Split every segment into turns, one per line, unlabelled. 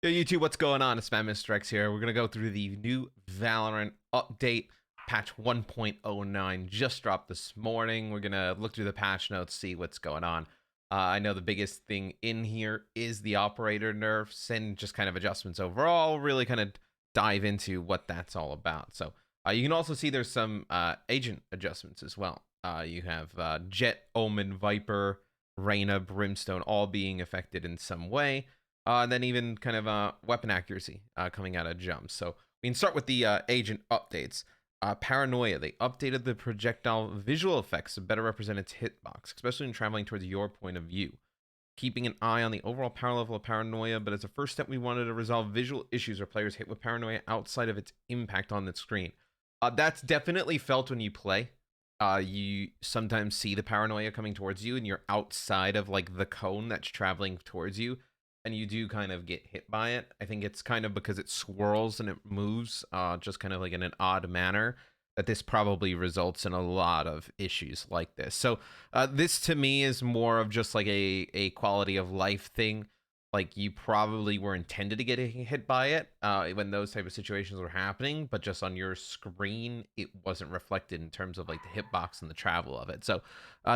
Yo, YouTube, what's going on? It's Mr. X here. We're going to go through the new Valorant update. Patch 1.09 just dropped this morning. We're going to look through the patch notes, see what's going on. I know the biggest thing in here is the operator nerfs and just kind of adjustments overall. Really kind of dive into what that's all about. So you can also see there's some agent adjustments as well. You have Jet, Omen, Viper, Reyna, Brimstone all being affected in some way. And then even kind of weapon accuracy coming out of jumps. So we can start with the agent updates. Paranoia, they updated the projectile visual effects to better represent its hitbox, especially when traveling towards your point of view. Keeping an eye on the overall power level of Paranoia, but as a first step, we wanted to resolve visual issues where players hit with Paranoia outside of its impact on the screen. That's definitely felt when you play. You sometimes see the Paranoia coming towards you, and you're outside of like the cone that's traveling towards you, and you do kind of get hit by it. I think it's kind of because it swirls and it moves just kind of like in an odd manner that this probably results in a lot of issues like this. So this to me is more of just like a quality of life thing. Like you probably were intended to get hit by it when those type of situations were happening, but just on your screen, it wasn't reflected in terms of like the hitbox and the travel of it. So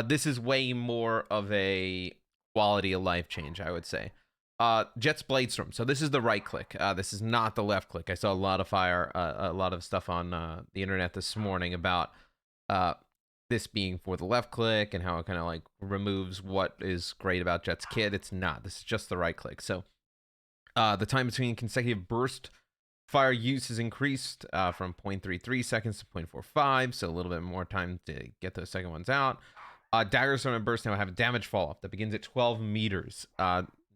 this is way more of a quality of life change, I would say. Jet's Bladestorm. So this is the right click. This is not the left click. I saw a lot of a lot of stuff on the internet this morning about uh, this being for the left click and how it kind of like removes what is great about Jet's kit. It's not. This is just the right click. So the time between consecutive burst fire use is increased from 0.33 seconds to 0.45, so a little bit more time to get those second ones out. Daggers on a burst now have a damage fall off that begins at 12 meters.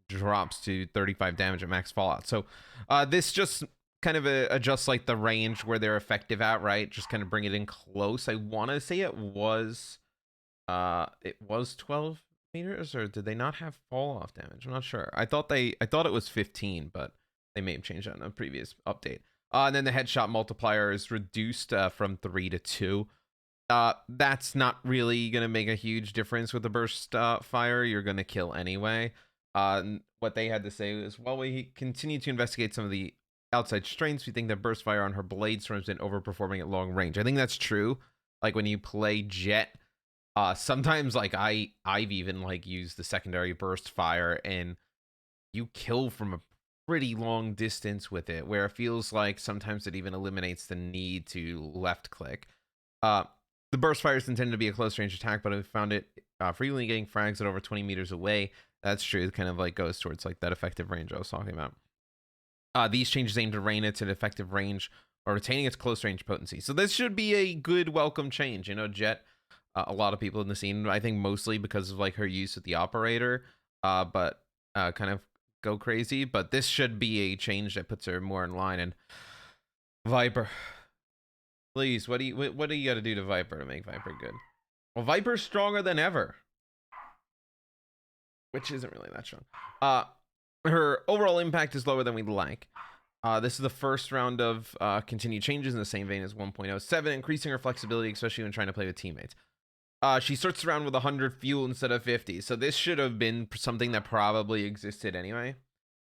Drops to 35 damage at max fallout. So this just kind of adjusts like the range where they're effective at, right? Just kind of bring it in close. I want to say it was 12 meters, or did they not have fall off damage? I'm not sure. I thought it was 15, but they may have changed that in a previous update. And then the headshot multiplier is reduced from 3 to 2. That's not really going to make a huge difference with the burst fire. You're going to kill anyway. What they had to say is, while we continue to investigate some of the outside strengths, we think that burst fire on her Bladestorm has been overperforming at long range. I think that's true. Like when you play Jet, sometimes like I've even like used the secondary burst fire and you kill from a pretty long distance with it, where it feels like sometimes it even eliminates the need to left click. The burst fire is intended to be a close range attack, but I found it frequently getting frags at over 20 meters away. That's true. It kind of like goes towards like that effective range I was talking about. These changes aim to rein it to an effective range or retaining its close range potency. So this should be a good welcome change. You know, Jet, a lot of people in the scene, I think mostly because of like her use with the operator, but kind of go crazy. But this should be a change that puts her more in line. And Viper, please, what do you got to do to Viper to make Viper good? Well, Viper's stronger than ever, which isn't really that strong. Her overall impact is lower than we'd like. This is the first round of continued changes in the same vein as 1.07, increasing her flexibility, especially when trying to play with teammates. She starts around with 100 fuel instead of 50, so this should have been something that probably existed anyway.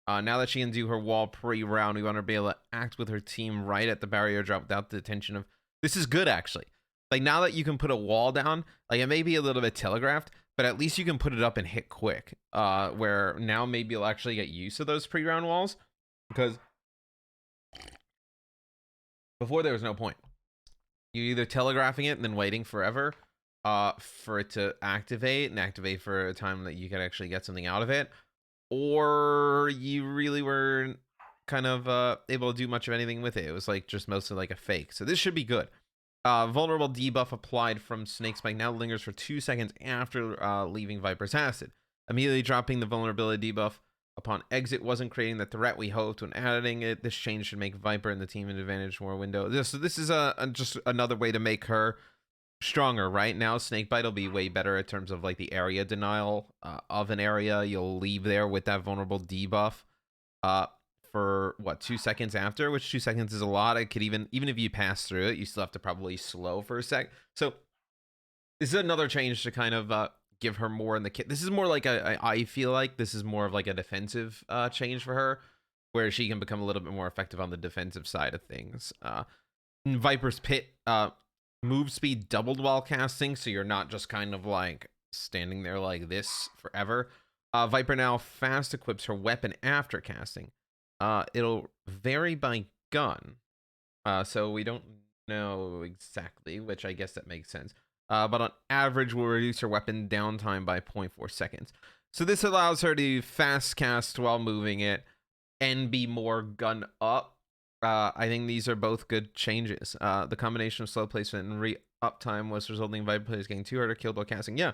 Now that she can do her wall pre-round, we want her to be able to act with her team right at the barrier drop without the tension of... This is good, actually. Like, now that you can put a wall down, like, it may be a little bit telegraphed, but at least you can put it up and hit quick. Where now maybe you'll actually get used to those pre-round walls, because before there was no point. You're either telegraphing it and then waiting forever for it to activate and activate for a time that you could actually get something out of it, or you really weren't kind of able to do much of anything with it. It was like just mostly like a fake. So this should be good. Vulnerable debuff applied from Snake Spike now lingers for 2 seconds after leaving Viper's Acid. Immediately dropping the vulnerability debuff upon exit wasn't creating the threat we hoped when adding it. This change should make Viper and the team an advantage more window. This is just another way to make her stronger. Right now, Snakebite will be way better in terms of like the area denial of an area. You'll leave there with that vulnerable debuff. For what, 2 seconds after, which 2 seconds is a lot. It could even if you pass through it, you still have to probably slow for a sec. So this is another change to kind of give her more in the kit. This is more like I feel like this is more of like a defensive change for her. where she can become a little bit more effective on the defensive side of things. In Viper's Pit, move speed doubled while casting, so you're not just kind of like standing there like this forever. Viper now fast equips her weapon after casting. It'll vary by gun, so we don't know exactly, which I guess that makes sense. But on average, will reduce her weapon downtime by 0.4 seconds. So this allows her to fast cast while moving it and be more gun up. I think these are both good changes. The combination of slow placement and re-up time was resulting in Viper players getting too hard or killed while casting. Yeah.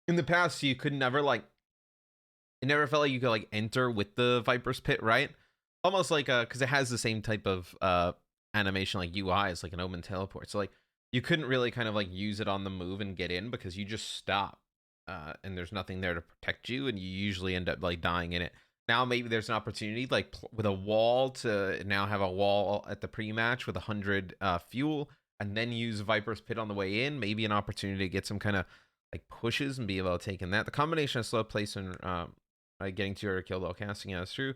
In the past, you could never like, it never felt like you could like enter with the Viper's Pit, right? Almost like because it has the same type of animation like UI as like an Omen teleport. So like you couldn't really kind of like use it on the move and get in because you just stop, and there's nothing there to protect you, and you usually end up like dying in it. Now maybe there's an opportunity like with a wall to now have a wall at the pre-match with 100 fuel, and then use Viper's Pit on the way in. Maybe an opportunity to get some kind of like pushes and be able to take in that. The combination of slow place and getting to your kill while casting, yeah, that's true.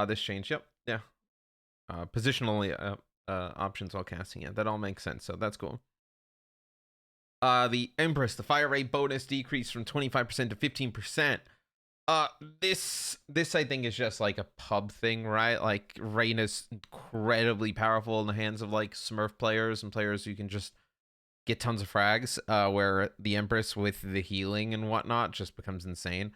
This change, yep, yeah. Positional options while casting, yeah, that all makes sense. So that's cool. The Empress, the fire rate bonus decreased from 25% to 15%. This I think is just like a pub thing, right? Like Reyna's incredibly powerful in the hands of like Smurf players and players who can just get tons of frags, where the Empress with the healing and whatnot just becomes insane.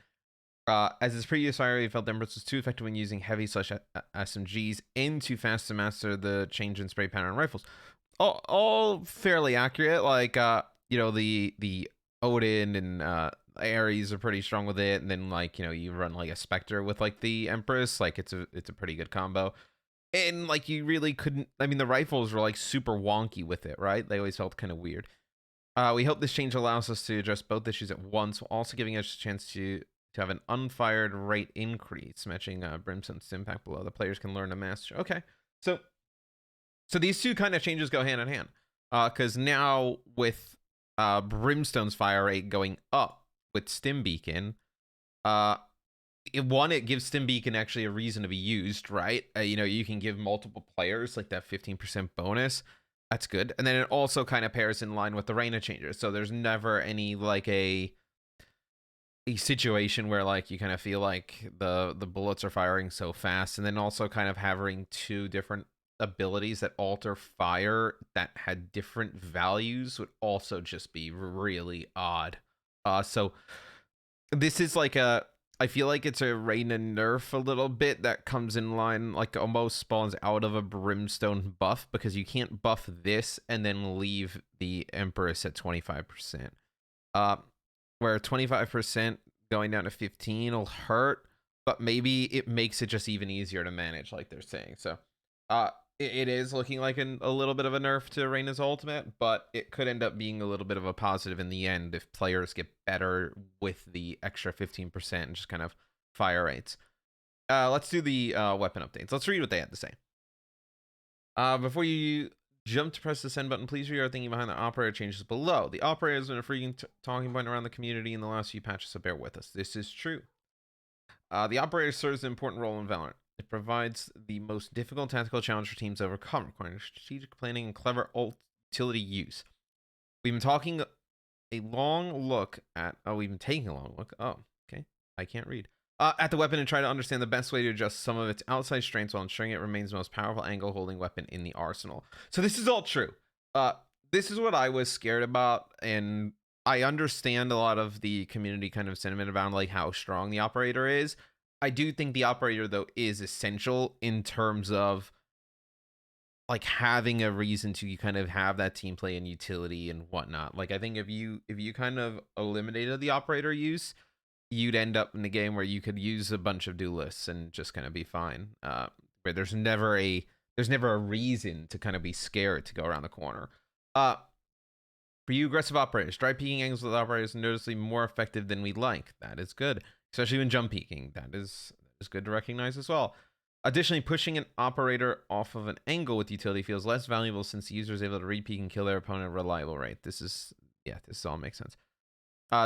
As his previous fire rate felt, the Empress was too effective when using heavy / SMGs and too fast to master the change in spray pattern rifles. All fairly accurate. Like you know, the Odin and Ares are pretty strong with it, and then like, you know, you run like a Spectre with like the Empress, like it's a pretty good combo. And like you really couldn't, I mean, the rifles were like super wonky with it, right? They always felt kind of weird. We hope this change allows us to address both issues at once, while also giving us a chance to have an unfired rate increase, matching Brimstone's impact below. The players can learn to master. Okay, so these two kind of changes go hand in hand, because now with Brimstone's fire rate going up with Stim Beacon, it gives Stim Beacon actually a reason to be used, right? You know, you can give multiple players like that 15% bonus. That's good. And then it also kind of pairs in line with the Reyna changes. So there's never any like a situation where like you kind of feel like the bullets are firing so fast, and then also kind of having two different abilities that alter fire that had different values would also just be really odd. So this is like I feel like it's a Reyna nerf a little bit that comes in line, like almost spawns out of a Brimstone buff, because you can't buff this and then leave the Empress at 25%. Where 25% going down to 15 will hurt, but maybe it makes it just even easier to manage, like they're saying. So it is looking like a little bit of a nerf to Reyna's ultimate, but it could end up being a little bit of a positive in the end if players get better with the extra 15% and just kind of fire rates. Let's do the weapon updates. Let's read what they had to say. Before you jump to press the send button, please read our thinking behind the operator changes below. The operator has been a freaking talking point around the community in the last few patches, so bear with us. This is true. The operator serves an important role in Valorant. It provides the most difficult tactical challenge for teams to overcome, requiring strategic planning and clever utility use. We've been taking a long look. Oh, okay. I can't read. At the weapon and try to understand the best way to adjust some of its outside strengths while ensuring it remains the most powerful angle holding weapon in the arsenal. So this is all true. This is what I was scared about, and I understand a lot of the community kind of sentiment about like how strong the operator is. I do think the operator though is essential in terms of like having a reason to kind of have that team play and utility and whatnot. Like I think if you kind of eliminated the operator use, you'd end up in a game where you could use a bunch of duelists and just kind of be fine. Where there's never a reason to kind of be scared to go around the corner. For you aggressive operators, dry peeking angles with operators are noticeably more effective than we'd like. That is good, especially when jump peeking. That is good to recognize as well. Additionally, pushing an operator off of an angle with utility feels less valuable since the user is able to re-peek and kill their opponent at a reliable rate. This all makes sense.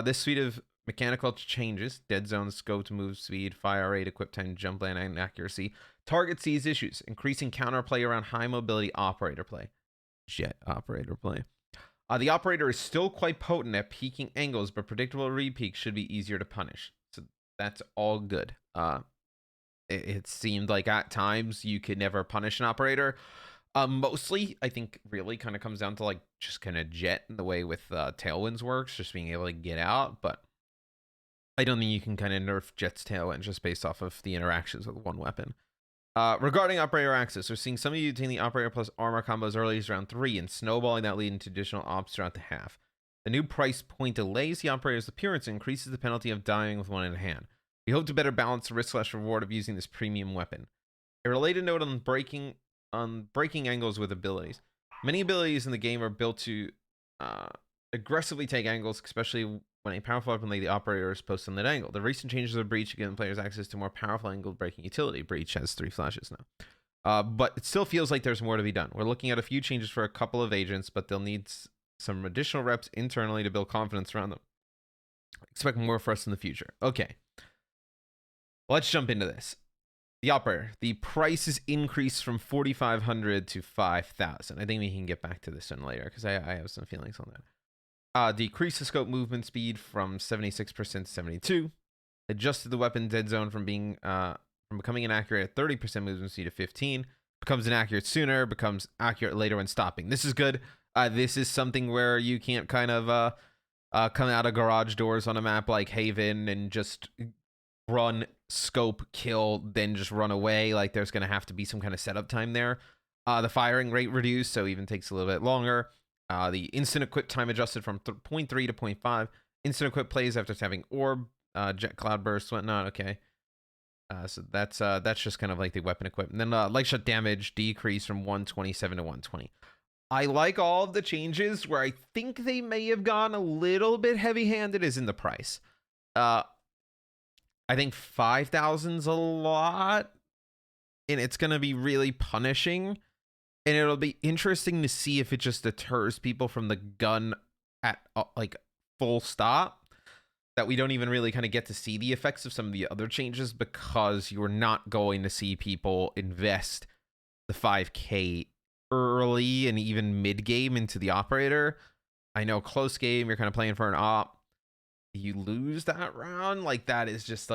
This suite of Mechanical changes: dead zone, scope, move speed, fire rate, equip time, jump land, and accuracy. Target sees issues, increasing counterplay around high mobility operator play. Jet operator play. The operator is still quite potent at peaking angles, but predictable re-peaks should be easier to punish. So that's all good. It seemed like at times you could never punish an operator. Mostly, I think, really kind of comes down to like just kind of jet in the way with Tailwinds works, just being able to get out. But I don't think you can kind of nerf Jet's Tailwind just based off of the interactions with one weapon. Regarding operator access, we're seeing some of you taking the operator plus armor combos early as round 3 and snowballing that lead into additional ops throughout the half. The new price point delays the operator's appearance and increases the penalty of dying with one in hand. We hope to better balance the risk/reward of using this premium weapon. A related note on breaking angles with abilities. Many abilities in the game are built to aggressively take angles, especially when a powerful weapon like the operator is posted on that angle. The recent changes of Breach give players access to more powerful angle breaking utility. Breach has 3 flashes now. But it still feels like there's more to be done. We're looking at a few changes for a couple of agents, but they'll need some additional reps internally to build confidence around them. Expect more for us in the future. Okay. Let's jump into this. The operator. The price is increased from 4,500 to 5,000. I think we can get back to this one later because I have some feelings on that. Decreased the scope movement speed from 76% to 72%. Adjusted the weapon dead zone from becoming inaccurate at 30% movement speed to 15%. Becomes inaccurate sooner. Becomes accurate later when stopping. This is good. This is something where you can't kind of come out of garage doors on a map like Haven and just run, scope, kill, then just run away. Like there's going to have to be some kind of setup time there. The firing rate reduced, so even takes a little bit longer. The instant equip time adjusted from 0.3 to 0.5. Instant equip plays after having orb, jet cloud burst, whatnot. Okay. So that's just kind of like the weapon equip. And then light shot damage decreased from 127 to 120. I like all of the changes. Where I think they may have gone a little bit heavy-handed is in the price. I think 5,000's a lot, and it's going to be really punishing. And it'll be interesting to see if it just deters people from the gun at like full stop, that we don't even really kind of get to see the effects of some of the other changes because you're not going to see people invest the 5K early and even mid game into the operator. I know close game, you're kind of playing for an op. You lose that round, like that is just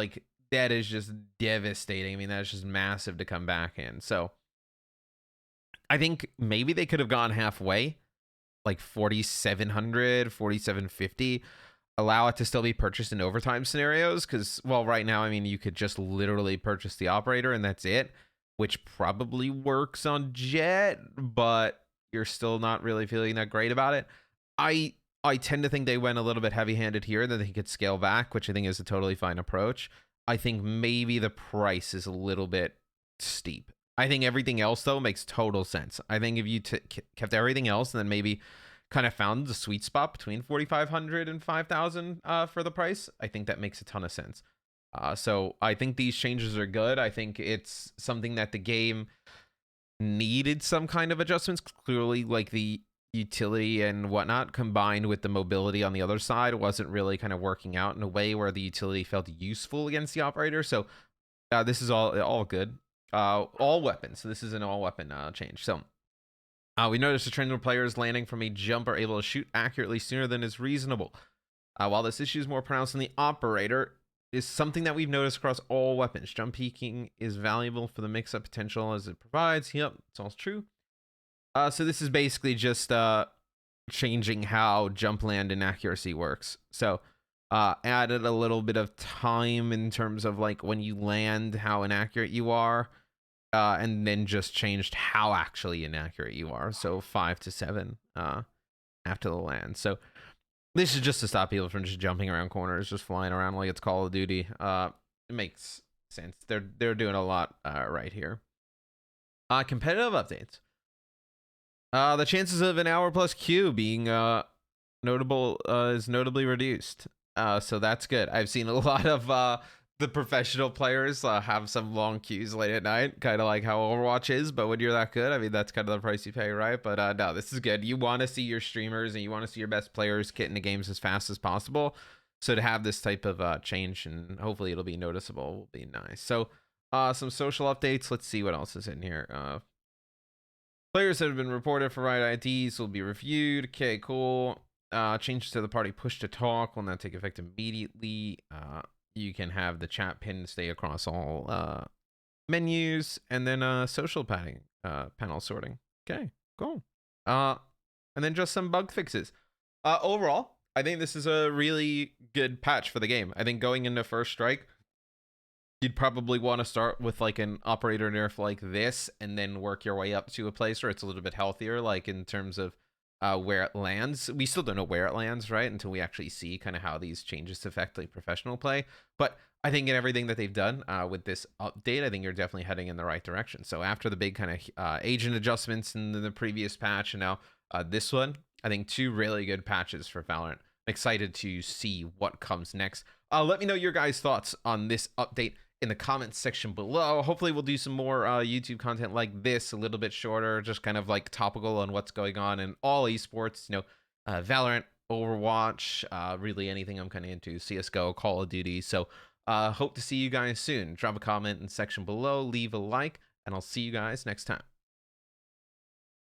devastating. I mean, that's just massive to come back in. So I think maybe they could have gone halfway, like 4,700, 4,750, allow it to still be purchased in overtime scenarios. Because, well, right now, I mean, you could just literally purchase the operator and that's it, which probably works on Jet, but you're still not really feeling that great about it. I tend to think they went a little bit heavy-handed here, that they could scale back, which I think is a totally fine approach. I think maybe the price is a little bit steep. I think everything else, though, makes total sense. I think if you kept everything else and then maybe kind of found the sweet spot between 4,500 and 5,000 for the price, I think that makes a ton of sense. So I think these changes are good. I think it's something that the game needed some kind of adjustments. Clearly, like the utility and whatnot combined with the mobility on the other side wasn't really kind of working out in a way where the utility felt useful against the operator. So this is all good. All weapons. So this is an all weapon change. So we noticed a trend where players landing from a jump are able to shoot accurately sooner than is reasonable. While this issue is more pronounced in the operator, is something that we've noticed across all weapons. Jump peaking is valuable for the mix-up potential as it provides. Yep, it's all true. So this is basically just changing how jump land and accuracy works. So added a little bit of time in terms of like when you land, how inaccurate you are, and then just changed how actually inaccurate you are. So 5 to 7 after the land. So this is just to stop people from just jumping around corners, just flying around like it's Call of Duty. It makes sense. They're doing a lot right here. Competitive updates. The chances of an hour plus queue being notable is notably reduced. So that's good. I've seen a lot of the professional players have some long queues late at night, kind of like how Overwatch is. But when you're that good, I mean, that's kind of the price you pay, right? But no, this is good. You want to see your streamers and you want to see your best players get into games as fast as possible. So to have this type of change, and hopefully it'll be noticeable, will be nice. So some social updates. Let's see what else is in here. Players that have been reported for right IDs will be reviewed. Okay, cool. Changes to the party push to talk will not take effect immediately. You can have the chat pin stay across all menus, and then social panel sorting. Okay, cool. And then just some bug fixes. Overall, I think this is a really good patch for the game. I think going into First Strike, you'd probably want to start with like an operator nerf like this and then work your way up to a place where it's a little bit healthier, like in terms of where it lands. We still don't know where it lands, right? Until we actually see kind of how these changes affect like professional play. But I think in everything that they've done with this update, I think you're definitely heading in the right direction. So after the big kind of agent adjustments in the previous patch and now this one, I think 2 really good patches for Valorant. Excited to see what comes next. Let me know your guys' thoughts on this update in the comments section below. Hopefully we'll do some more YouTube content like this, a little bit shorter, just kind of like topical on what's going on in all esports, Valorant, Overwatch, really anything I'm kind of into, CSGO, Call of Duty. So hope to see you guys soon. Drop a comment in the section below, leave a like, and I'll see you guys next time.